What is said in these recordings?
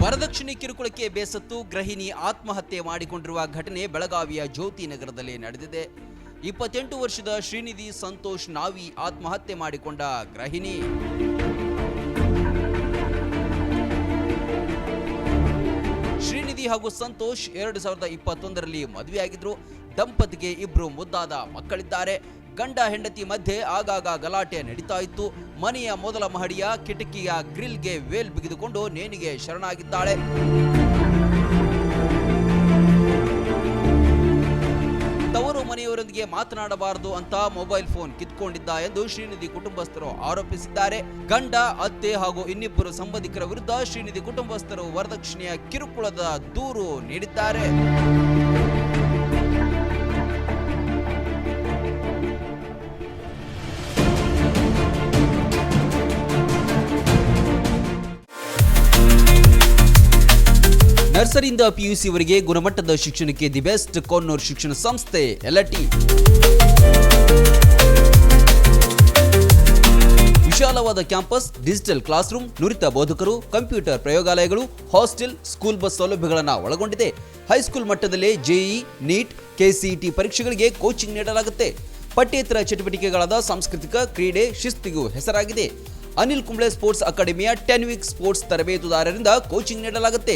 ವರದಕ್ಷಿಣೆ ಕಿರುಕುಳಕ್ಕೆ ಬೇಸತ್ತು ಗೃಹಿಣಿ ಆತ್ಮಹತ್ಯೆ ಮಾಡಿಕೊಂಡಿರುವ ಘಟನೆ ಬೆಳಗಾವಿಯ ಜ್ಯೋತಿ ನಗರದಲ್ಲಿ ನಡೆದಿದೆ. 28 ವರ್ಷದ ಶ್ರೀನಿಧಿ ಸಂತೋಷ್ ನಾವಿ ಆತ್ಮಹತ್ಯೆ ಮಾಡಿಕೊಂಡ ಗೃಹಿಣಿ. ಶ್ರೀನಿಧಿ ಹಾಗೂ ಸಂತೋಷ್ 2021ರಲ್ಲಿ ಮದುವೆಯಾಗಿದ್ರು. ದಂಪತಿಗೆ 2 ಮುದ್ದಾದ ಮಕ್ಕಳಿದ್ದಾರೆ. ಗಂಡ ಹೆಂಡತಿ ಮಧ್ಯೆ ಆಗಾಗ ಗಲಾಟೆ ನಡೀತಾ ಇತ್ತು. ಮನೆಯ ಮೊದಲ ಮಹಡಿಯ ಕಿಟಕಿಯ ಗ್ರಿಲ್ಗೆ ವೇಲ್ ಬಿಗಿದುಕೊಂಡು ನೇಣಿಗೆ ಶರಣಾಗಿದ್ದಾಳೆ. ತವರು ಮನೆಯವರೊಂದಿಗೆ ಮಾತನಾಡಬಾರದು ಅಂತ ಮೊಬೈಲ್ ಫೋನ್ ಕಿತ್ಕೊಂಡಿದ್ದ ಎಂದು ಶ್ರೀನಿಧಿ ಕುಟುಂಬಸ್ಥರು ಆರೋಪಿಸಿದ್ದಾರೆ. ಗಂಡ, ಅತ್ತೆ ಹಾಗೂ ಇನ್ನಿಬ್ಬರು ಸಂಬಂಧಿಕರ ವಿರುದ್ಧ ಶ್ರೀನಿಧಿ ಕುಟುಂಬಸ್ಥರು ವರದಕ್ಷಿಣೆಯ ಕಿರುಕುಳದ ದೂರು ನೀಡಿದ್ದಾರೆ. ನರ್ಸರಿಯಿಂದ PUCವರೆಗೆ ಗುಣಮಟ್ಟದ ಶಿಕ್ಷಣಕ್ಕೆ ದಿ ಬೆಸ್ಟ್ ಕೊನ್ನೂರು ಶಿಕ್ಷಣ ಸಂಸ್ಥೆ LT. ವಿಶಾಲವಾದ ಕ್ಯಾಂಪಸ್, ಡಿಜಿಟಲ್ ಕ್ಲಾಸ್ ರೂಮ್, ನುರಿತ ಬೋಧಕರು, ಕಂಪ್ಯೂಟರ್ ಪ್ರಯೋಗಾಲಯಗಳು, ಹಾಸ್ಟೆಲ್, ಸ್ಕೂಲ್ ಬಸ್ ಸೌಲಭ್ಯಗಳನ್ನು ಒಳಗೊಂಡಿದೆ. ಹೈಸ್ಕೂಲ್ ಮಟ್ಟದಲ್ಲೇ JEE, ನೀಟ್, KCET ಪರೀಕ್ಷೆಗಳಿಗೆ ಕೋಚಿಂಗ್ ನೀಡಲಾಗುತ್ತೆ. ಪಠ್ಯೇತರ ಚಟುವಟಿಕೆಗಳಾದ ಸಾಂಸ್ಕೃತಿಕ, ಕ್ರೀಡೆ, ಶಿಸ್ತಿಗೂ ಹೆಸರಾಗಿದೆ. ಅನಿಲ್ ಕುಂಬ್ಳೆ ಸ್ಪೋರ್ಟ್ಸ್ ಅಕಾಡೆಮಿಯ 10 ವೀಕ್ ಸ್ಪೋರ್ಟ್ಸ್ ತರಬೇತುದಾರರಿಂದ ಕೋಚಿಂಗ್ ನೀಡಲಾಗುತ್ತೆ.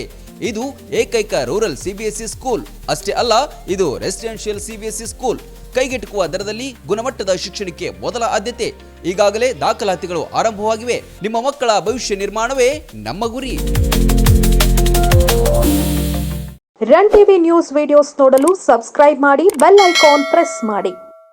ಇದು ಏಕೈಕ ರೂರಲ್ CBSE ಸ್ಕೂಲ್. ಅಷ್ಟೇ ಅಲ್ಲ, ಇದು ರೆಸಿಡೆನ್ಷಿಯಲ್ CBSE ಸ್ಕೂಲ್. ಕೈಗೆಟುಕುವ ದರದಲ್ಲಿ ಗುಣಮಟ್ಟದ ಶಿಕ್ಷಣಕ್ಕೆ ಮೊದಲ ಆದ್ಯತೆ. ಈಗಾಗಲೇ ದಾಖಲಾತಿಗಳು ಆರಂಭವಾಗಿವೆ. ನಿಮ್ಮ ಮಕ್ಕಳ ಭವಿಷ್ಯ ನಿರ್ಮಾಣವೇ ನಮ್ಮ ಗುರಿ. ರನ್ ಟಿವಿ ನ್ಯೂಸ್ ವಿಡಿಯೋಸ್ ನೋಡಲು ಸಬ್ಸ್ಕ್ರೈಬ್ ಮಾಡಿ, ಬೆಲ್ ಐಕಾನ್ ಪ್ರೆಸ್ ಮಾಡಿ.